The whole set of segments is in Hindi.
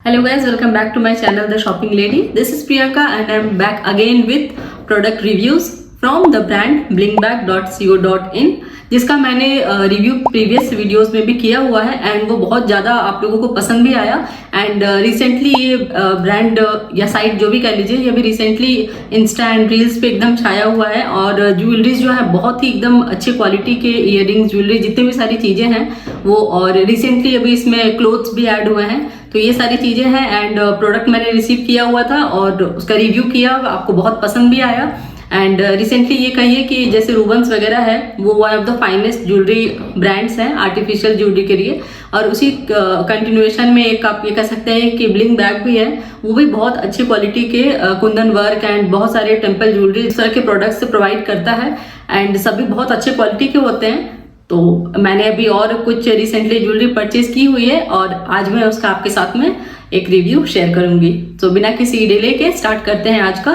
Hello guys, welcome back to my channel The Shopping Lady. This is Priyanka and I'm back again with product reviews from the brand blingbag.co.in, जिसका मैंने रिव्यू प्रीवियस वीडियोस में भी किया हुआ है एंड वो बहुत ज़्यादा आप लोगों को पसंद भी आया। एंड रिसेंटली ये ब्रांड या साइट जो भी कह लीजिए, ये भी रिसेंटली इंस्टा एंड रील्स पे एकदम छाया हुआ है। और ज्वेलरीज जो है बहुत ही एकदम अच्छी क्वालिटी के इयररिंग्स, ज्वेलरी, जितनी भी सारी चीज़ें हैं वो, और रिसेंटली अभी इसमें क्लोथ्स भी ऐड हुए हैं। तो ये सारी चीज़ें हैं एंड प्रोडक्ट मैंने रिसीव किया हुआ था और उसका रिव्यू किया, आपको बहुत पसंद भी आया। एंड रिसेंटली ये कहिए कि जैसे रूबन्स वगैरह है वो one of the finest jewellery brands हैं आर्टिफिशियल ज्वेलरी के लिए, और उसी कंटिन्यूएशन में एक आप ये कह सकते हैं कि ब्लिंग बैग भी है, वो भी बहुत अच्छी क्वालिटी के कुंदन वर्क एंड बहुत सारे टेम्पल ज्वेलरी इस तरह के प्रोडक्ट्स प्रोवाइड करता है एंड सभी बहुत अच्छे क्वालिटी के होते हैं। तो मैंने अभी और कुछ रिसेंटली ज्वेलरी परचेज की हुई है और आज मैं उसका आपके साथ में एक रिव्यू शेयर करूंगी। तो बिना किसी डिले के स्टार्ट करते हैं आज का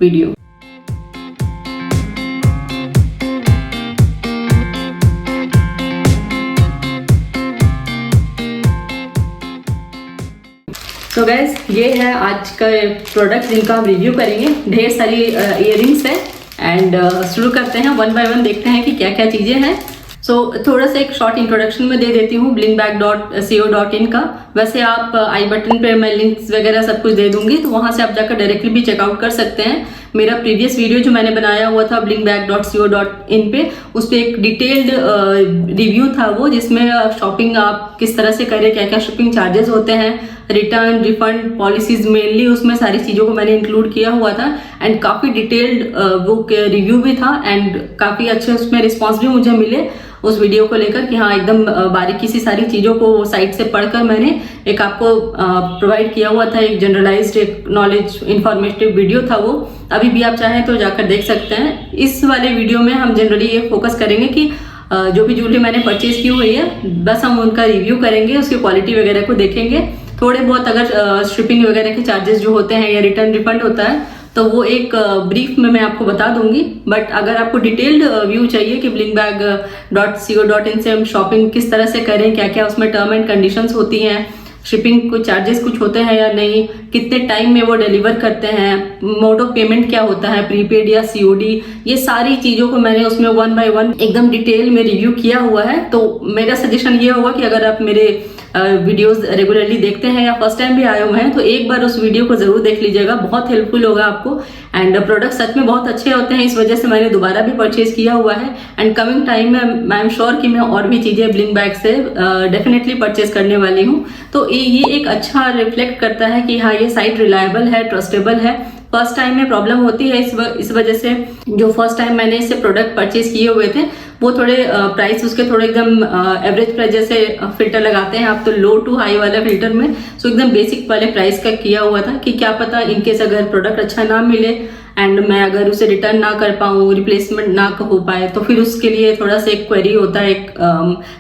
वीडियो। तो गैस, ये है आज का प्रोडक्ट जिनका हम रिव्यू करेंगे। ढेर सारी इयररिंग्स है एंड शुरू करते हैं, वन बाय वन देखते हैं कि क्या क्या चीज़ें हैं। थोड़ा सा एक शॉर्ट इंट्रोडक्शन में दे देती हूँ blingbag.co.in का। वैसे आप आई बटन पे मैं लिंक्स वगैरह सब कुछ दे दूंगी, तो वहाँ से आप जाकर डायरेक्टली भी चेकआउट कर सकते हैं। मेरा प्रीवियस वीडियो जो मैंने बनाया हुआ था blingbag.co.in पे, उस पर एक डिटेल्ड रिव्यू था वो, जिसमें शॉपिंग आप किस तरह से करें, क्या क्या शिपिंग चार्जेस होते हैं, रिटर्न रिफंड पॉलिसीज, मेनली उसमें सारी चीज़ों को मैंने इंक्लूड किया हुआ था एंड काफ़ी डिटेल्ड वो रिव्यू भी था एंड काफ़ी अच्छे उसमें रिस्पॉन्स भी मुझे मिले उस वीडियो को लेकर कि हाँ एकदम बारीकी सी सारी चीज़ों को साइट से पढ़कर मैंने एक आपको प्रोवाइड किया हुआ था। एक जनरलाइज्ड एक नॉलेज इंफॉर्मेटिव वीडियो था वो, अभी भी आप चाहें तो जाकर देख सकते हैं। इस वाले वीडियो में हम जनरली ये फोकस करेंगे कि जो भी ज्वेलरी मैंने परचेज की हुई है बस हम उनका रिव्यू करेंगे, उसकी क्वालिटी वगैरह को देखेंगे। थोड़े बहुत अगर शिपिंग वगैरह के चार्जेस जो होते हैं या रिटर्न रिफंड होता है तो वो एक ब्रीफ में मैं आपको बता दूंगी। बट अगर आपको डिटेल्ड व्यू चाहिए कि blingbag.co.in से हम शॉपिंग किस तरह से करें, क्या क्या उसमें टर्म एंड कंडीशंस होती हैं, शिपिंग कुछ चार्जेस कुछ होते हैं या नहीं, कितने टाइम में वो डिलीवर करते हैं, मोड ऑफ पेमेंट क्या होता है, प्रीपेड या सीओडी, ये सारी चीज़ों को मैंने उसमें वन बाय वन एकदम डिटेल में रिव्यू किया हुआ है। तो मेरा सजेशन ये होगा कि अगर आप मेरे वीडियोस रेगुलरली देखते हैं या फर्स्ट टाइम भी आए हुए हैं तो एक बार उस वीडियो को जरूर देख लीजिएगा, बहुत हेल्पफुल होगा आपको। एंड प्रोडक्ट सच में बहुत अच्छे होते हैं, इस वजह से मैंने दोबारा भी परचेज किया हुआ है एंड कमिंग टाइम में आई एम श्योर कि मैं और भी चीज़ें ब्लिंग बैग से डेफिनेटली परचेज करने वाली हूँ। तो ये एक अच्छा रिफ्लेक्ट करता है कि हाँ ये साइट रिलायबल है, ट्रस्टेबल है। फर्स्ट टाइम में प्रॉब्लम होती है इस वजह से जो फर्स्ट टाइम मैंने इससे प्रोडक्ट परचेज किए हुए थे वो थोड़े प्राइस उसके थोड़े एकदम एवरेज प्राइस, जैसे फिल्टर लगाते हैं आप तो लो टू हाई वाला फिल्टर में, सो एकदम बेसिक वाले प्राइस का किया हुआ था कि क्या पता इनकेस अगर प्रोडक्ट अच्छा ना मिले एंड मैं अगर उसे रिटर्न ना कर पाऊँ, रिप्लेसमेंट ना हो पाए, तो फिर उसके लिए थोड़ा सा एक क्वेरी होता है, एक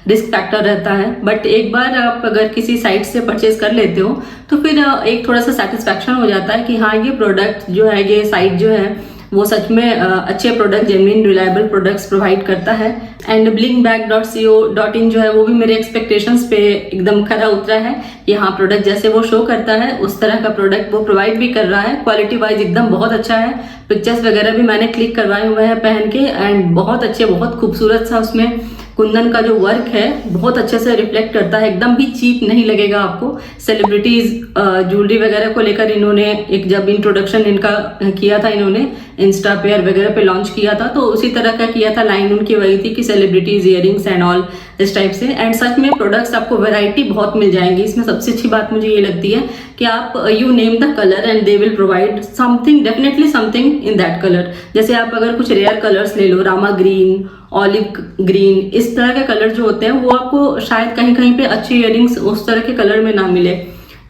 रिस्क फैक्टर रहता है। बट एक बार आप अगर किसी साइट से परचेज कर लेते हो तो फिर एक थोड़ा सा सेटिस्फैक्शन हो जाता है कि हाँ ये प्रोडक्ट जो है, ये साइट जो है वो सच में अच्छे product, genuine reliable products provide करता है। एंड blingbag.co.in जो है वो भी मेरे एक्सपेक्टेशंस पे एकदम खरा उतरा है कि हाँ प्रोडक्ट जैसे वो शो करता है उस तरह का प्रोडक्ट वो प्रोवाइड भी कर रहा है। क्वालिटी वाइज एकदम बहुत अच्छा है, पिक्चर्स वगैरह भी मैंने क्लिक करवाए हुए हैं पहन के एंड बहुत अच्छे, बहुत खूबसूरत सा उसमें कुंदन का जो वर्क है बहुत अच्छे से रिफ्लेक्ट करता है, एकदम भी चीप नहीं लगेगा आपको। सेलिब्रिटीज ज्वेलरी वगैरह को लेकर इन्होंने एक जब इंट्रोडक्शन इनका किया था, इन्होंने इंस्टा पे वगैरह पे लॉन्च किया था, तो उसी तरह का किया था, लाइन उनकी वही थी कि सेलिब्रिटीज इयररिंग्स एंड ऑल इस टाइप से। एंड सच में प्रोडक्ट्स आपको वैरायटी बहुत मिल जाएंगी इसमें। सबसे अच्छी बात मुझे ये लगती है कि आप you name the colour and they will provide something, definitely something in that colour. जैसे आप अगर कुछ रेयर कलर्स ले लो, रामा ग्रीन, ऑलिव ग्रीन, इस तरह के कलर जो होते हैं वो आपको शायद कहीं कहीं पे अच्छी इयररिंग्स उस तरह के कलर में ना मिले,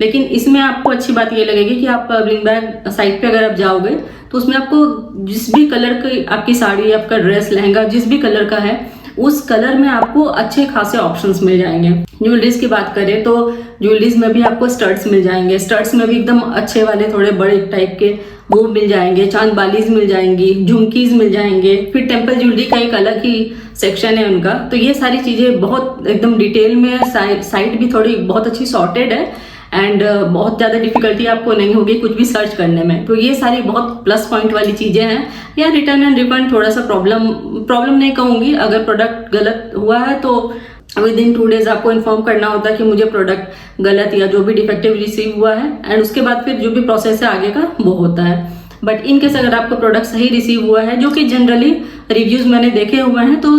लेकिन इसमें आपको अच्छी बात ये लगेगी कि आप ब्लिंग बैग साइट पे अगर आप जाओगे तो उसमें आपको जिस भी कलर की आपकी साड़ी, आपका ड्रेस, लहंगा जिस भी कलर का है उस कलर में आपको अच्छे खासे ऑप्शंस मिल जाएंगे। ज्वेलरीज की बात करें तो ज्वेलरीज में भी आपको स्टड्स मिल जाएंगे, स्टड्स में भी एकदम अच्छे वाले थोड़े बड़े टाइप के वो मिल जाएंगे, चांद बालीज मिल जाएंगी, झुमकीज मिल जाएंगे, फिर टेम्पल ज्वेलरी का एक अलग ही सेक्शन है उनका। तो ये सारी चीजें बहुत एकदम डिटेल में, साइट भी थोड़ी बहुत अच्छी सॉर्टेड है एंड बहुत ज़्यादा डिफिकल्टी आपको नहीं होगी कुछ भी सर्च करने में। तो ये सारी बहुत प्लस पॉइंट वाली चीज़ें हैं। या रिटर्न एंड रिफंड थोड़ा सा प्रॉब्लम नहीं कहूँगी, अगर प्रोडक्ट गलत हुआ है तो विद इन 2 days आपको इन्फॉर्म करना होता है कि मुझे प्रोडक्ट गलत या जो भी डिफेक्टिव रिसीव हुआ है, एंड उसके बाद फिर जो भी प्रोसेस है आगे का वो होता है। बट इन केस अगर आपका प्रोडक्ट सही रिसीव हुआ है, जो कि जनरली रिव्यूज़ मैंने देखे हुए हैं, तो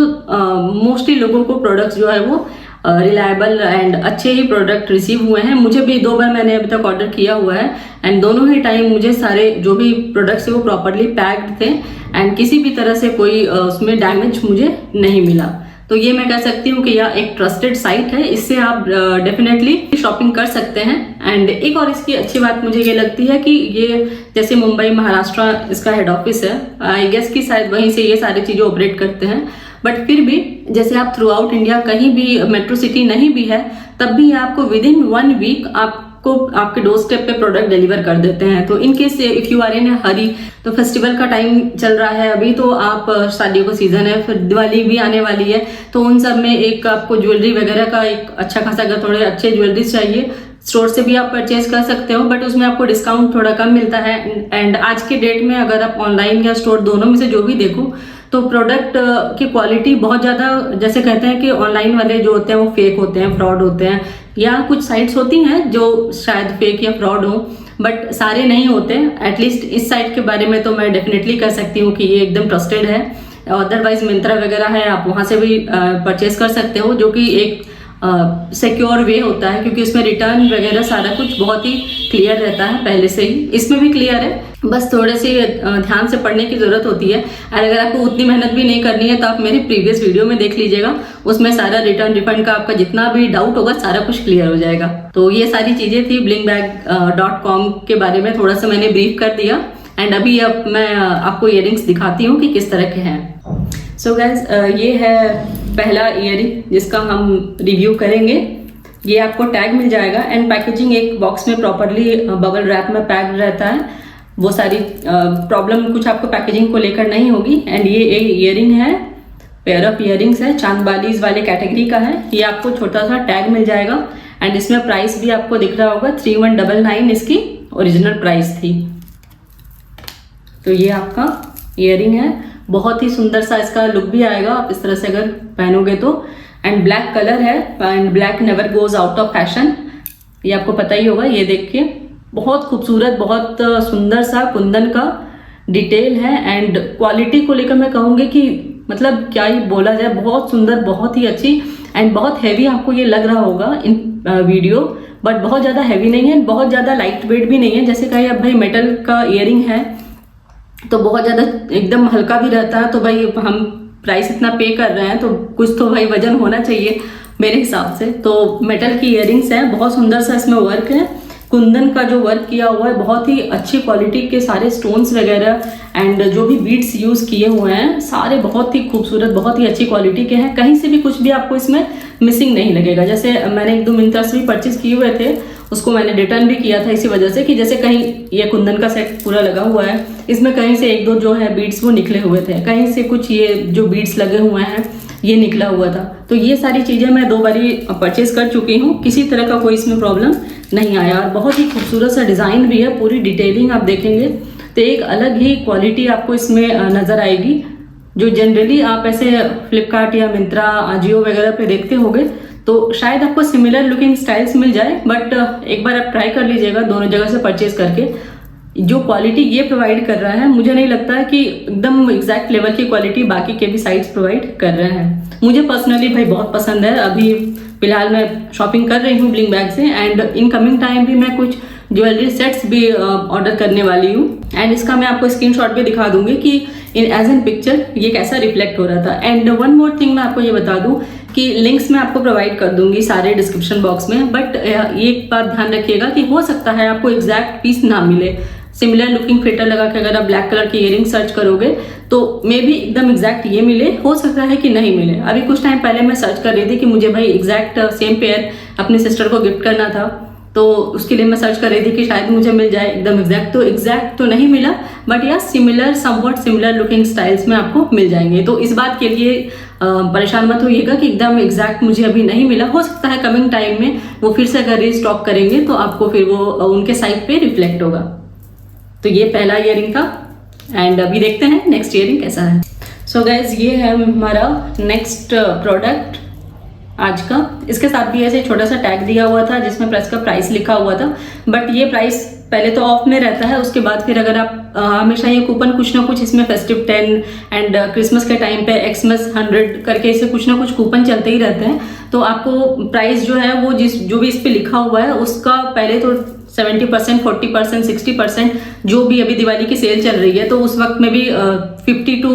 मोस्टली लोगों को प्रोडक्ट्स जो है वो रिलायबल एंड अच्छे ही प्रोडक्ट रिसीव हुए हैं। मुझे भी 2 बार मैंने अभी तक ऑर्डर किया हुआ है, एंड दोनों ही टाइम मुझे सारे जो भी प्रोडक्ट्स है वो प्रॉपरली पैक्ड थे, एंड किसी भी तरह से कोई उसमें डैमेज मुझे नहीं मिला। तो ये मैं कह सकती हूँ कि यह एक ट्रस्टेड साइट है, इससे आप डेफिनेटली शॉपिंग कर सकते हैं। एंड एक और इसकी अच्छी बात मुझे ये लगती है कि ये जैसे मुंबई महाराष्ट्र इसका हेड ऑफिस है, आई गेस कि शायद वहीं से ये सारी चीज़ें ऑपरेट करते हैं। बट फिर भी जैसे आप थ्रू आउट इंडिया कहीं भी मेट्रो सिटी नहीं भी है, तब भी आपको विद इन 1 week आपको आपके डोर स्टेप पे प्रोडक्ट डिलीवर कर देते हैं। तो in case if you are in hurry, तो फेस्टिवल का टाइम चल रहा है अभी, तो आप शादियों का सीजन है, फिर दिवाली भी आने वाली है, तो उन सब में एक आपको ज्वेलरी वगैरह का एक अच्छा खासा, अगर थोड़े अच्छे ज्वेलरीज चाहिए स्टोर से भी आप परचेज कर सकते हो, बट उसमें आपको डिस्काउंट थोड़ा कम मिलता है। एंड आज के डेट में अगर आप ऑनलाइन या स्टोर दोनों में से जो भी देखो, तो प्रोडक्ट की क्वालिटी बहुत ज़्यादा, जैसे कहते हैं कि ऑनलाइन वाले जो होते हैं वो फेक होते हैं, फ्रॉड होते हैं, या कुछ साइट्स होती हैं जो शायद फेक या फ्रॉड हो, बट सारे नहीं होते। एटलीस्ट इस साइट के बारे में तो मैं डेफिनेटली कह सकती हूँ कि ये एकदम ट्रस्टेड है। अदरवाइज मिंत्रा वगैरह है, आप वहाँ से भी परचेज कर सकते हो, जो कि एक सिक्योर वे होता है, क्योंकि इसमें रिटर्न वगैरह सारा कुछ बहुत ही क्लियर रहता है पहले से ही। इसमें भी क्लियर है, बस थोड़े से ध्यान से पढ़ने की ज़रूरत होती है। और अगर आपको उतनी मेहनत भी नहीं करनी है तो आप मेरी प्रीवियस वीडियो में देख लीजिएगा, उसमें सारा रिटर्न रिफंड का आपका जितना भी डाउट होगा सारा कुछ क्लियर हो जाएगा। तो ये सारी चीज़ें थी blingbag.com के बारे में, थोड़ा सा मैंने ब्रीफ कर दिया। एंड अभी अब मैं आपको इयररिंग्स दिखाती हूँ कि किस तरह के हैं। सो गाइज, ये है पहला इयररिंग जिसका हम रिव्यू करेंगे। ये आपको टैग मिल जाएगा, एंड पैकेजिंग एक बॉक्स में प्रॉपरली बबल रैप में पैक्ड रहता है। वो सारी प्रॉब्लम कुछ आपको पैकेजिंग को लेकर नहीं होगी। एंड ये एक इयररिंग है, पेयर ऑफ इयररिंग्स है, चांदबालीज वाले कैटेगरी का है। ये आपको छोटा सा टैग मिल जाएगा, एंड इसमें प्राइस भी आपको दिख रहा होगा 3199 इसकी ओरिजिनल प्राइस थी। तो ये आपका इयररिंग है, बहुत ही सुंदर सा इसका लुक भी आएगा आप इस तरह से अगर पहनोगे तो। एंड ब्लैक कलर है, and black never goes out of fashion, ये आपको पता ही होगा। ये देखिए, बहुत खूबसूरत, बहुत सुंदर सा कुंदन का डिटेल है। एंड क्वालिटी को लेकर मैं कहूँगी कि मतलब क्या ही बोला जाए, बहुत सुंदर, बहुत ही अच्छी। एंड बहुत हैवी आपको ये लग रहा होगा इन वीडियो, बट बहुत ज़्यादा हैवी नहीं है, बहुत ज़्यादा लाइट वेट भी नहीं है। जैसे कहीं अब भाई मेटल का इयररिंग है तो बहुत ज़्यादा एकदम हल्का भी रहता है, तो भाई हम प्राइस इतना पे कर रहे हैं तो कुछ तो भाई वजन होना चाहिए मेरे हिसाब से। तो मेटल की इयररिंग्स हैं, बहुत सुंदर सा इसमें वर्क है, कुंदन का जो वर्क किया हुआ है, बहुत ही अच्छी क्वालिटी के सारे स्टोन्स वगैरह, एंड जो भी बीड्स यूज़ किए हुए हैं सारे बहुत ही खूबसूरत, बहुत ही अच्छी क्वालिटी के हैं। कहीं से भी कुछ भी आपको इसमें मिसिंग नहीं लगेगा। जैसे मैंने 1-2 मिंत्रा से भी परचेज किए हुए थे, उसको मैंने रिटर्न भी किया था इसी वजह से कि जैसे कहीं ये कुंदन का सेट पूरा लगा हुआ है, इसमें कहीं से 1-2 जो है बीड्स वो निकले हुए थे, कहीं से कुछ ये जो बीड्स लगे हुए हैं ये निकला हुआ था। तो ये सारी चीज़ें मैं 2 बारी परचेज कर चुकी हूँ, किसी तरह का कोई इसमें प्रॉब्लम नहीं आया। और बहुत ही खूबसूरत सा डिज़ाइन भी है, पूरी डिटेलिंग आप देखेंगे तो एक अलग ही क्वालिटी आपको इसमें नज़र आएगी, जो जनरली आप ऐसे फ्लिपकार्ट या मिंत्रा, अजियो वगैरह पे देखते होंगे तो शायद आपको सिमिलर लुकिंग स्टाइल्स मिल जाए। बट एक बार आप ट्राई कर लीजिएगा दोनों जगह से परचेज करके, जो क्वालिटी ये प्रोवाइड कर रहा है मुझे नहीं लगता है कि एकदम एग्जैक्ट लेवल की क्वालिटी बाकी के भी साइट्स प्रोवाइड कर रहे हैं। मुझे पर्सनली भाई बहुत पसंद है। अभी फिलहाल मैं शॉपिंग कर रही हूँ ब्लिंग बैग से, एंड इन कमिंग टाइम भी मैं कुछ ज्वेलरी सेट्स भी ऑर्डर करने वाली हूँ। एंड इसका मैं आपको स्क्रीनशॉट भी दिखा दूंगी कि इन एज एन पिक्चर ये कैसा रिफ्लेक्ट हो रहा था। एंड वन मोर थिंग मैं आपको ये बता दूं कि लिंक्स मैं आपको प्रोवाइड कर दूंगी सारे डिस्क्रिप्शन बॉक्स में, बट एक बात ध्यान रखिएगा कि हो सकता है आपको एग्जैक्ट पीस ना मिले। सिमिलर लुकिंग फिल्टर लगा के अगर आप ब्लैक कलर की इयररिंग सर्च करोगे तो मे बी एकदम एग्जैक्ट ये मिले, हो सकता है कि नहीं मिले। अभी कुछ टाइम पहले मैं सर्च कर रही थी कि मुझे भाई एग्जैक्ट सेम पेयर अपनी सिस्टर को गिफ्ट करना था, तो उसके लिए मैं सर्च कर रही थी कि शायद मुझे मिल जाए एकदम एग्जैक्ट तो नहीं मिला, बट या similar somewhat similar looking styles में आपको मिल जाएंगे। तो इस बात के लिए परेशान मत होइएगा कि एकदम एग्जैक्ट मुझे अभी नहीं मिला। हो सकता है कमिंग टाइम में वो फिर से अगर रीस्टॉक करेंगे तो आपको फिर वो उनके साइट पे रिफ्लेक्ट होगा। तो ये पहला ईयरिंग था एंड अभी देखते हैं नेक्स्ट ईयरिंग कैसा है। सो गाइज ये है हमारा नेक्स्ट प्रोडक्ट आज का। इसके साथ भी ऐसे छोटा सा टैग दिया हुआ था जिसमें प्लस का प्राइस लिखा हुआ था, बट ये प्राइस पहले तो ऑफ में रहता है, उसके बाद फिर अगर आप हमेशा ये कूपन कुछ ना कुछ इसमें फेस्टिव 10 एंड क्रिसमस के टाइम पे एक्समस 100 करके इसे कुछ ना कुछ कूपन चलते ही रहते हैं। तो आपको प्राइस जो है वो जो भी इस पे लिखा हुआ है उसका पहले तो 70%, 40%, 60% जो भी अभी दिवाली की सेल चल रही है तो उस वक्त में भी 50 to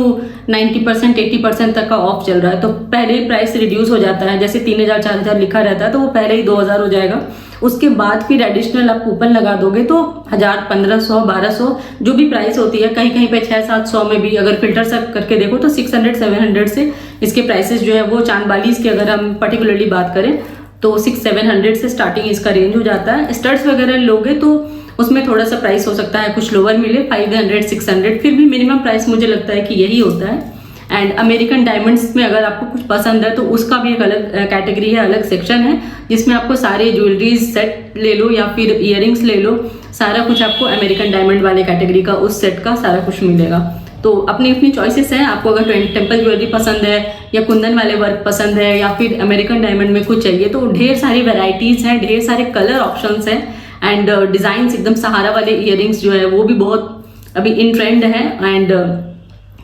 90%, 80% तक का ऑफ चल रहा है। तो पहले ही प्राइस रिड्यूस हो जाता है, जैसे 3000 4000 लिखा रहता है तो वो पहले ही 2000 हो जाएगा। उसके बाद फिर एडिशनल आप कूपन लगा दोगे तो 1000, 1500, 1200 जो भी प्राइस होती है, कहीं कहीं पे 600-700 में भी अगर फिल्टर सब करके देखो तो 600-700 से इसके प्राइसेस जो है वो चांदबालीज की अगर हम पर्टिकुलरली बात करें तो 600-700 से स्टार्टिंग इसका रेंज हो जाता है। स्टड्स वगैरह लोगे तो उसमें थोड़ा सा प्राइस हो सकता है कुछ लोअर मिले, 500-600, फिर भी मिनिमम प्राइस मुझे लगता है कि यही होता है। एंड अमेरिकन डायमंड्स में अगर आपको कुछ पसंद है तो उसका भी एक अलग कैटेगरी है, अलग सेक्शन है जिसमें आपको सारे ज्वेलरीज सेट ले लो या फिर इयरिंग्स ले लो, सारा कुछ आपको अमेरिकन डायमंड वाले कैटेगरी का उस सेट का सारा कुछ मिलेगा। तो अपनी अपनी चॉइसेस हैं, आपको अगर टेम्पल ज्वेलरी पसंद है या कुंदन वाले वर्क पसंद है या फिर अमेरिकन डायमंड में कुछ चाहिए तो ढेर सारी वेराइटीज हैं, ढेर सारे कलर ऑप्शंस हैं एंड डिजाइन्स एकदम सहारा वाले इयरिंग्स जो है वो भी बहुत अभी इन ट्रेंड है एंड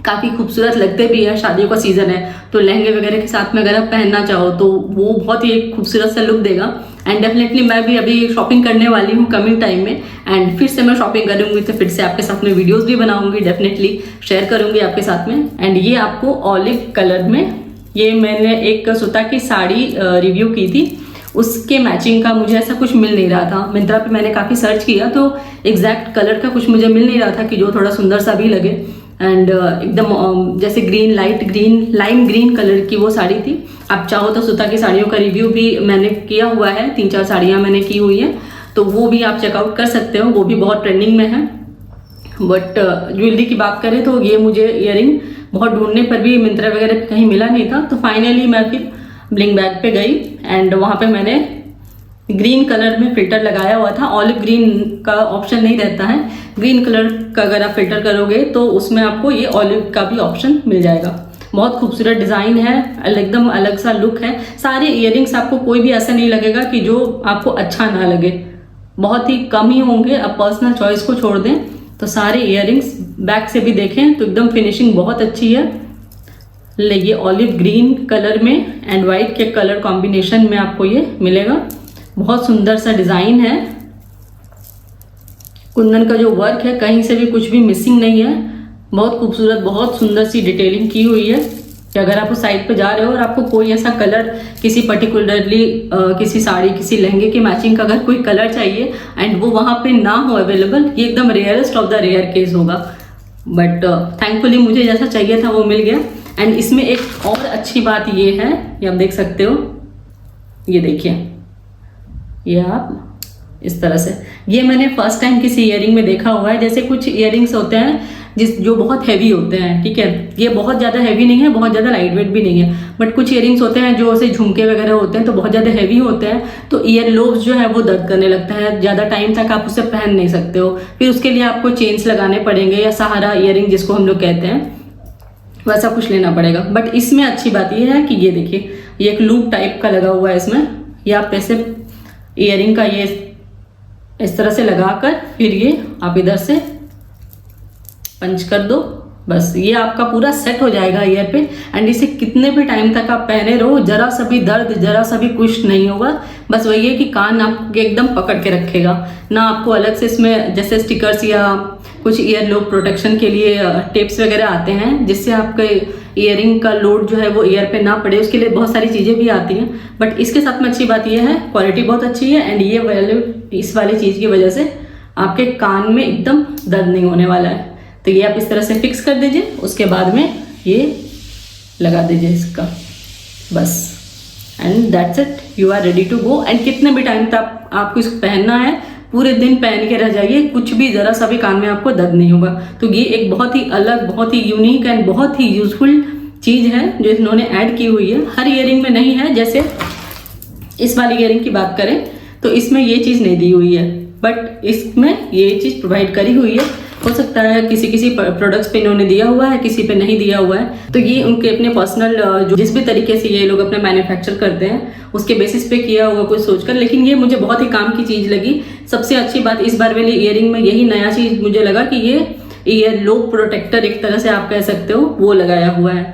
काफ़ी खूबसूरत लगते भी है। शादियों का सीजन है तो लहंगे वगैरह के साथ में अगर आप पहनना चाहो तो वो बहुत ही एक खूबसूरत सा लुक देगा। एंड डेफिनेटली मैं भी अभी शॉपिंग करने वाली हूँ कमिंग टाइम में एंड फिर से मैं शॉपिंग करूँगी तो फिर से आपके साथ में वीडियोस भी बनाऊंगी, डेफिनेटली शेयर करूँगी आपके साथ में। एंड ये आपको ऑलिव कलर में, ये मैंने एक सुता की साड़ी रिव्यू की थी, उसके मैचिंग का मुझे ऐसा कुछ मिल नहीं रहा था। मिंत्रा पे मैंने काफ़ी सर्च किया तो एग्जैक्ट कलर का कुछ मुझे मिल नहीं रहा था कि जो थोड़ा सुंदर सा भी लगे। एंड एकदम जैसे green, light green, lime green colour की वो साड़ी थी। आप चाहो तो सुता की साड़ियों का रिव्यू भी मैंने किया हुआ है, 3-4 साड़ियाँ मैंने की हुई हैं तो वो भी आप चेकआउट कर सकते हो, वो भी बहुत ट्रेंडिंग में है। बट ज्वेलरी की बात करें तो ये मुझे ईयरिंग बहुत ढूंढने पर भी मिंत्रा वगैरह पे कहीं मिला नहीं था तो फाइनली मैं फिर ब्लिंक बैग पे गई एंड वहाँ पे मैंने ग्रीन कलर में फिल्टर लगाया हुआ था। ऑलिव ग्रीन का ऑप्शन नहीं रहता है, ग्रीन कलर का अगर आप फिल्टर करोगे तो उसमें आपको ये ऑलिव का भी ऑप्शन मिल जाएगा। बहुत खूबसूरत डिज़ाइन है, एकदम अलग सा लुक है। सारे इयरिंग्स आपको कोई भी ऐसा नहीं लगेगा कि जो आपको अच्छा ना लगे, बहुत ही कम ही होंगे। अब पर्सनल चॉइस को छोड़ दें तो सारे इयरिंग्स बैक से भी देखें तो एकदम फिनिशिंग बहुत अच्छी है। ये ऑलिव ग्रीन कलर में एंड वाइट के कलर कॉम्बिनेशन में आपको ये मिलेगा। बहुत सुंदर सा डिज़ाइन है, कुंदन का जो वर्क है कहीं से भी कुछ भी मिसिंग नहीं है, बहुत खूबसूरत, बहुत सुंदर सी डिटेलिंग की हुई है कि अगर आप उस साइड पे जा रहे हो और आपको कोई ऐसा कलर किसी पर्टिकुलरली किसी साड़ी, किसी लहंगे के मैचिंग का अगर कोई कलर चाहिए एंड वो वहाँ पे ना हो अवेलेबल, ये एकदम rarest of the rare case होगा। बट थैंकफुली मुझे जैसा चाहिए था वो मिल गया। एंड इसमें एक और अच्छी बात ये है, ये आप देख सकते हो, ये देखिए, ये आप इस तरह से, ये मैंने फर्स्ट टाइम किसी ईयरिंग में देखा हुआ है। जैसे कुछ ईयरिंग्स होते हैं जो बहुत हैवी होते हैं, ठीक है, ये बहुत ज़्यादा हैवी नहीं है, बहुत ज़्यादा लाइट वेट भी नहीं है, बट कुछ ईयरिंग्स होते हैं जो ऐसे झुमके वगैरह होते हैं तो बहुत ज़्यादा हैवी होते हैं तो ईयर लोब्स जो है वो दर्द करने लगता है, ज़्यादा टाइम तक आप उसे पहन नहीं सकते हो, फिर उसके लिए आपको चेन्स लगाने पड़ेंगे या सहारा ईयरिंग जिसको हम लोग कहते हैं वैसा कुछ लेना पड़ेगा। बट इसमें अच्छी बात ये है कि ये देखिए, ये एक लूप टाइप का लगा हुआ है इसमें, या आप ऐसे ईयरिंग का ये इस तरह से लगाकर फिर ये आप इधर से पंच कर दो, बस ये आपका पूरा सेट हो जाएगा ईयर पे। एंड इसे कितने भी टाइम तक आप पहने रहो, जरा सा भी दर्द, जरा सा भी कुछ नहीं होगा। बस वही है कि कान आपके एकदम पकड़ के रखेगा ना, आपको अलग से इसमें जैसे स्टिकर्स या कुछ ईयर लोड प्रोटेक्शन के लिए टेप्स वगैरह आते हैं जिससे आपके ईयरिंग का लोड जो है वो ईयर पे ना पड़े, उसके लिए बहुत सारी चीज़ें भी आती हैं। बट इसके साथ में अच्छी बात यह है, क्वालिटी बहुत अच्छी है एंड ये वैल्यू इस वाली चीज़ की वजह से आपके कान में एकदम दर्द नहीं होने वाला है। तो ये आप इस तरह से फिक्स कर दीजिए, उसके बाद में ये लगा दीजिए इसका, बस and that's it. You are ready to go. And कितने भी टाइम तक आपको इसको पहनना है, पूरे दिन पहन के रह जाइए, कुछ भी जरा सा भी कान में आपको दर्द नहीं होगा। तो ये एक बहुत ही अलग, बहुत ही यूनिक एंड बहुत ही यूजफुल चीज है जो इन्होंने ऐड की हुई है। हर ईयरिंग में नहीं है, जैसे इस वाली ईयरिंग की बात करें तो इसमें ये चीज नहीं दी हुई है, बट इसमें ये चीज प्रोवाइड करी हुई है। हो सकता है किसी किसी प्रोडक्ट्स पे इन्होंने दिया हुआ है, किसी पे नहीं दिया हुआ है। तो ये उनके अपने पर्सनल जो जिस भी तरीके से ये लोग अपने मैन्युफैक्चर करते हैं उसके बेसिस पे किया हुआ कुछ सोचकर, लेकिन ये मुझे बहुत ही काम की चीज लगी। सबसे अच्छी बात इस बार वाली ईयरिंग में यही नया चीज मुझे लगा कि ये ईयर लोब प्रोटेक्टर एक तरह से आप कह सकते हो वो लगाया हुआ है।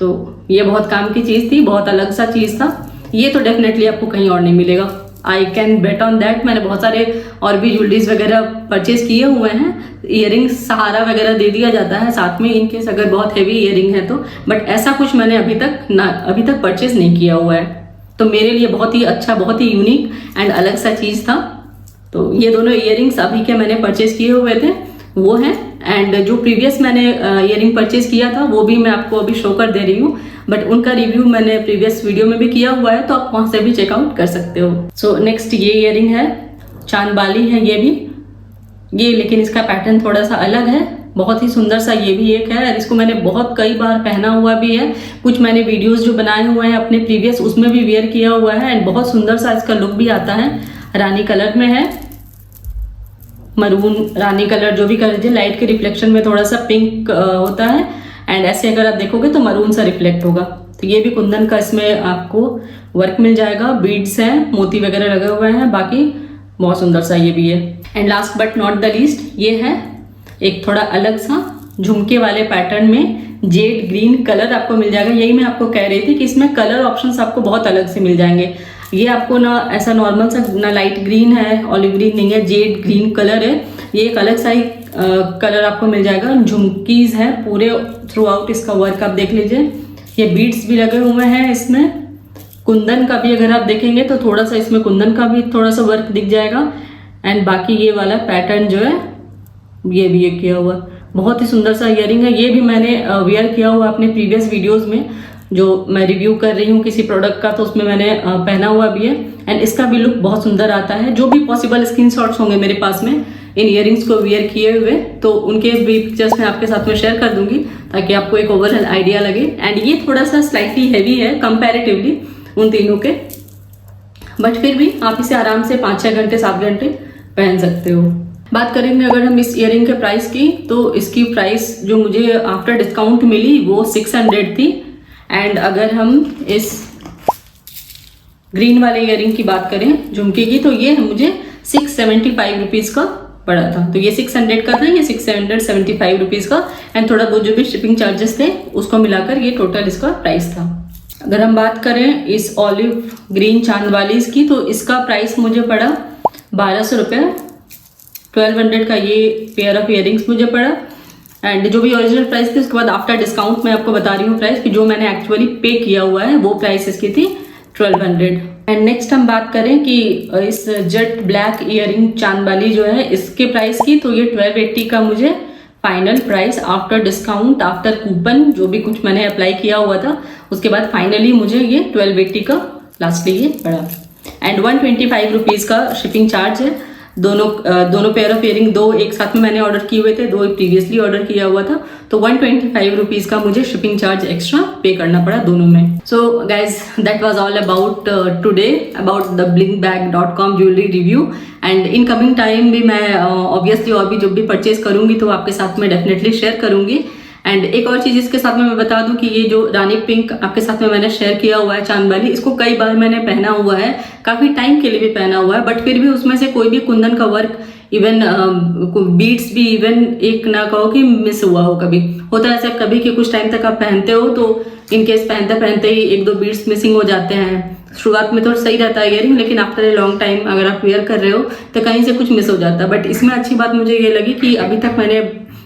तो ये बहुत काम की चीज थी, बहुत अलग सा चीज था। ये तो डेफिनेटली आपको कहीं और नहीं मिलेगा, I can bet on that. मैंने बहुत सारे और भी ज्वेलरीज वगैरह परचेज किए हुए हैं, ईयरिंग्स सहारा वगैरह दे दिया जाता है साथ में इनकेस अगर बहुत हेवी ईयरिंग है तो, बट ऐसा कुछ मैंने अभी तक परचेज नहीं किया हुआ है। तो मेरे लिए बहुत ही अच्छा, बहुत ही यूनिक एंड अलग सा चीज था। तो ये दोनों ईयरिंग्स अभी के मैंने परचेज किए हुए थे वो हैं। एंड जो प्रीवियस मैंने ईयरिंग परचेज किया था वो भी मैं आपको अभी शो कर दे रही हूँ, बट उनका रिव्यू मैंने प्रीवियस वीडियो में भी किया हुआ है, तो आप वहां से भी चेकआउट कर सकते हो। सो नेक्स्ट ये ईयरिंग है, चांद बाली है ये भी, ये लेकिन इसका पैटर्न थोड़ा सा अलग है, बहुत ही सुंदर सा ये भी एक है। इसको मैंने बहुत कई बार पहना हुआ भी है, कुछ मैंने वीडियोस जो बनाए हुए हैं अपने प्रीवियस उसमें भी वेयर किया हुआ है। एंड बहुत सुंदर सा इसका लुक भी आता है, रानी कलर में है, मरून रानी कलर जो भी कलर है, लाइट के रिफ्लेक्शन में थोड़ा सा पिंक होता है एंड ऐसे अगर आप देखोगे तो मरून सा रिफ्लेक्ट होगा। तो ये भी कुंदन का इसमें आपको वर्क मिल जाएगा, बीड्स हैं, मोती वगैरह लगे हुए हैं, बाकी बहुत सुंदर सा ये भी है। And last but not the least ये है एक थोड़ा अलग सा झुमके वाले पैटर्न में जेड ग्रीन कलर आपको मिल जाएगा। यही मैं आपको कह रही थी कि इसमें कलर ऑप्शंस आपको बहुत अलग से मिल जाएंगे। ये आपको ना ऐसा नॉर्मल सा ना लाइट ग्रीन है, ऑलिव ग्रीन नहीं है, जेड ग्रीन कलर है। ये एक अलग सा ही कलर आपको मिल जाएगा। झुमकीज है पूरे थ्रू आउट, इसका वर्क आप देख लीजिए, ये बीड्स भी लगे हुए हैं इसमें। कुंदन का भी अगर आप देखेंगे तो थोड़ा सा इसमें कुंदन का भी थोड़ा सा वर्क दिख जाएगा। एंड बाकी ये वाला पैटर्न जो है ये भी ये किया हुआ, बहुत ही सुंदर सा ईयरिंग है। ये भी मैंने वेयर किया हुआ अपने प्रीवियस वीडियोस में, जो मैं रिव्यू कर रही हूँ किसी प्रोडक्ट का तो उसमें मैंने पहना हुआ भी है। एंड इसका भी लुक बहुत सुंदर आता है। जो भी पॉसिबल स्क्रीनशॉट्स होंगे मेरे पास में इन ईयरिंग्स को वेयर किए हुए, तो उनके भी पिक्चर्स मैं आपके साथ में शेयर कर दूंगी ताकि आपको एक ओवरऑल आइडिया लगे। एंड ये थोड़ा सा स्लाइटली हैवी है कंपैरेटिवली उन तीनों के, बट फिर भी आप इसे आराम से 5-6 घंटे 7 घंटे पहन सकते हो। बात करेंगे अगर हम इस ईयरिंग के प्राइस की, तो इसकी प्राइस जो मुझे आफ्टर डिस्काउंट मिली वो 600 थी। एंड अगर हम इस ग्रीन वाले ईयरिंग की बात करें झुमके की, तो ये मुझे 675 रुपीज़ का पड़ा था। तो ये 600 का था, ये 675 रुपीज़ का। एंड थोड़ा बहुत जो भी शिपिंग चार्जेस थे उसको मिलाकर ये टोटल इसका प्राइस था। अगर हम बात करें इस ऑलिव ग्रीन चांद वाली की, तो इसका प्राइस मुझे पड़ा 1200 रुपये, 1200 का ये पेयर ऑफ ईयरिंग्स मुझे पड़ा। एंड जो भी ओरिजिनल प्राइस थी उसके बाद आफ्टर डिस्काउंट मैं आपको बता रही हूँ प्राइस कि जो मैंने एक्चुअली पे किया हुआ है वो प्राइस इसकी थी 1200। एंड नेक्स्ट हम बात करें कि इस जेट ब्लैक ईयरिंग चांद वाली जो है इसके प्राइस की, तो ये 1280 का मुझे final price after discount, after coupon जो भी कुछ मैंने अप्लाई किया हुआ था उसके बाद फाइनली मुझे ये 1280 का लास्टली ये पड़ा। एंड 125 रुपीज़ का शिपिंग चार्ज है। दोनों पेयर ऑफ ईयरिंग, दो एक साथ में मैंने ऑर्डर किए हुए थे, दो प्रीवियसली ऑर्डर किया हुआ था, तो 125 रुपीज़ का मुझे शिपिंग चार्ज एक्स्ट्रा पे करना पड़ा दोनों में। So guys that was all about today about the blingbag.com jewellery review. And in coming time भी मैं ऑब्वियसली और भी जो भी परचेज करूंगी तो आपके साथ में डेफिनेटली शेयर करूंगी। एंड एक और चीज़ इसके साथ में मैं बता दूं कि ये जो रानी पिंक आपके साथ में मैंने शेयर किया हुआ है चांद वाली, इसको कई बार मैंने पहना हुआ है, काफ़ी टाइम के लिए भी पहना हुआ है, बट फिर भी उसमें से कोई भी कुंदन का वर्क, इवन बीड्स भी इवन एक ना कहो कि मिस हुआ हो। कभी होता है ऐसा कभी कि कुछ टाइम तक आप पहनते हो तो इनकेस पहनते पहनते ही 1-2 बीड्स मिसिंग हो जाते हैं। शुरुआत में तो सही रहता है ईयरिंग, लेकिन आफ्टर ए लॉन्ग टाइम अगर आप वेयर कर रहे हो तो कहीं से कुछ मिस हो जाता है। बट इसमें अच्छी बात मुझे ये लगी कि अभी तक मैंने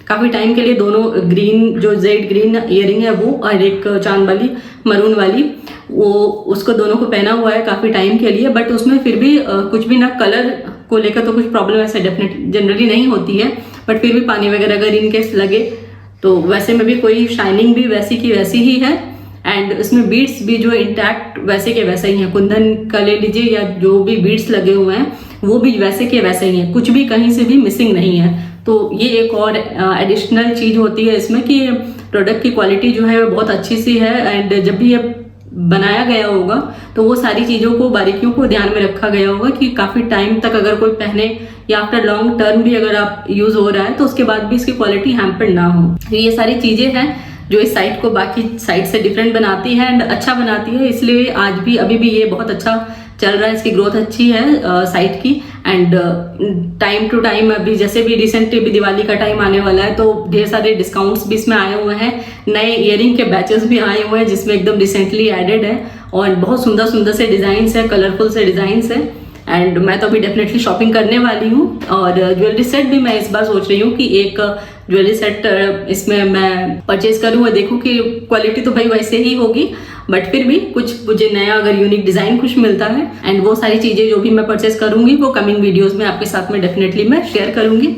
काफ़ी टाइम के लिए दोनों ग्रीन जो जेड ग्रीन ईयरिंग है वो और एक चांद वाली मरून वाली वो उसको दोनों को पहना हुआ है काफ़ी टाइम के लिए, बट उसमें फिर भी कुछ भी ना कलर को लेकर तो कुछ प्रॉब्लम ऐसे जनरली नहीं होती है, बट फिर भी पानी वगैरह अगर इनकेस लगे तो वैसे में भी कोई शाइनिंग भी वैसी की वैसी ही है। एंड इसमें बीड्स भी जो इंटैक्ट वैसे के वैसे ही हैं, कुंदन का ले लीजिए या जो भी बीड्स लगे हुए हैं वो भी वैसे के वैसे ही हैं, कुछ भी कहीं से भी मिसिंग नहीं है। तो ये एक और एडिशनल चीज होती है इसमें कि प्रोडक्ट की क्वालिटी जो है बहुत अच्छी सी है, एंड जब भी ये बनाया गया होगा तो वो सारी चीज़ों को, बारीकियों को ध्यान में रखा गया होगा कि काफ़ी टाइम तक अगर कोई पहने या आफ्टर लॉन्ग टर्म भी अगर आप यूज़ हो रहा है तो उसके बाद भी इसकी क्वालिटी हैम्पर्ड ना हो। तो ये सारी चीज़ें हैं जो इस साइट को बाकी साइट से डिफरेंट बनाती है एंड अच्छा बनाती है, इसलिए आज भी अभी भी ये बहुत अच्छा चल रहा है, इसकी ग्रोथ अच्छी है साइट की। एंड टाइम टू टाइम अभी जैसे भी रिसेंटली भी दिवाली का टाइम आने वाला है तो ढेर सारे डिस्काउंट्स भी इसमें आए हुए हैं, नए इयरिंग के बैचेस भी आए हुए हैं जिसमें एकदम रिसेंटली एडेड है और बहुत सुंदर सुंदर से डिज़ाइंस है, कलरफुल से डिज़ाइंस है। एंड मैं तो अभी डेफिनेटली शॉपिंग करने वाली हूँ और ज्वेलरी सेट भी मैं इस बार सोच रही हूँ कि एक ज्वेलरी सेट इसमें मैं परचेज करूँ और देखूँ कि क्वालिटी तो भाई वैसे ही होगी बट फिर भी कुछ मुझे नया अगर यूनिक डिज़ाइन कुछ मिलता है, एंड वो सारी चीज़ें जो भी मैं परचेज करूँगी वो कमिंग वीडियोज़ में आपके साथ में डेफिनेटली मैं शेयर करूँगी।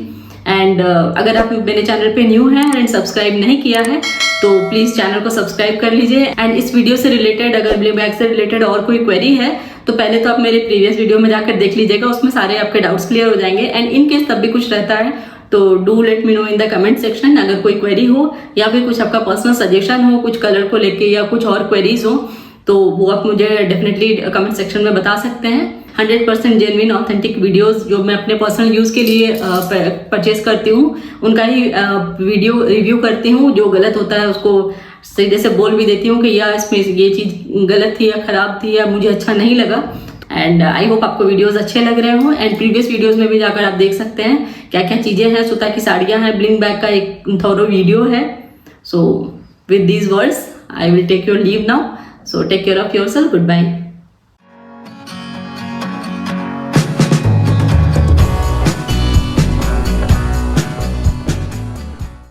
एंड अगर आप मेरे चैनल पे न्यू हैं एंड सब्सक्राइब नहीं किया है तो प्लीज़ चैनल को सब्सक्राइब कर लीजिए। एंड इस वीडियो से रिलेटेड अगर ब्ले बैग से रिलेटेड और कोई क्वेरी है तो पहले तो आप मेरे प्रीवियस वीडियो में जाकर देख लीजिएगा, उसमें सारे आपके डाउट्स क्लियर हो जाएंगे। एंड इन केस तब भी कुछ रहता है तो do let me know in the comment section, अगर कोई क्वेरी हो या फिर कुछ आपका पर्सनल सजेशन हो कुछ कलर को लेके या कुछ और क्वेरीज हो तो वो आप मुझे डेफिनेटली कमेंट सेक्शन में बता सकते हैं। 100% जेन्युइन ऑथेंटिक वीडियोस जो मैं अपने पर्सनल यूज़ के लिए परचेज करती हूँ उनका ही वीडियो रिव्यू करती हूँ, जो गलत होता है उसको सीधे से बोल भी देती हूँ कि यार इसमें ये चीज़ गलत थी या ख़राब थी या मुझे अच्छा नहीं लगा। एंड आई होप आपको वीडियोस अच्छे लग रहे हो। एंड प्रीवियस वीडियोस में भी जाकर आप देख सकते हैं क्या क्या चीज़ें हैं। सुता की साड़ियाँ हैं, ब्लिंग बैग का एक थोरो वीडियो है। So with these words I will take your leave now, so take care of yourself, good bye.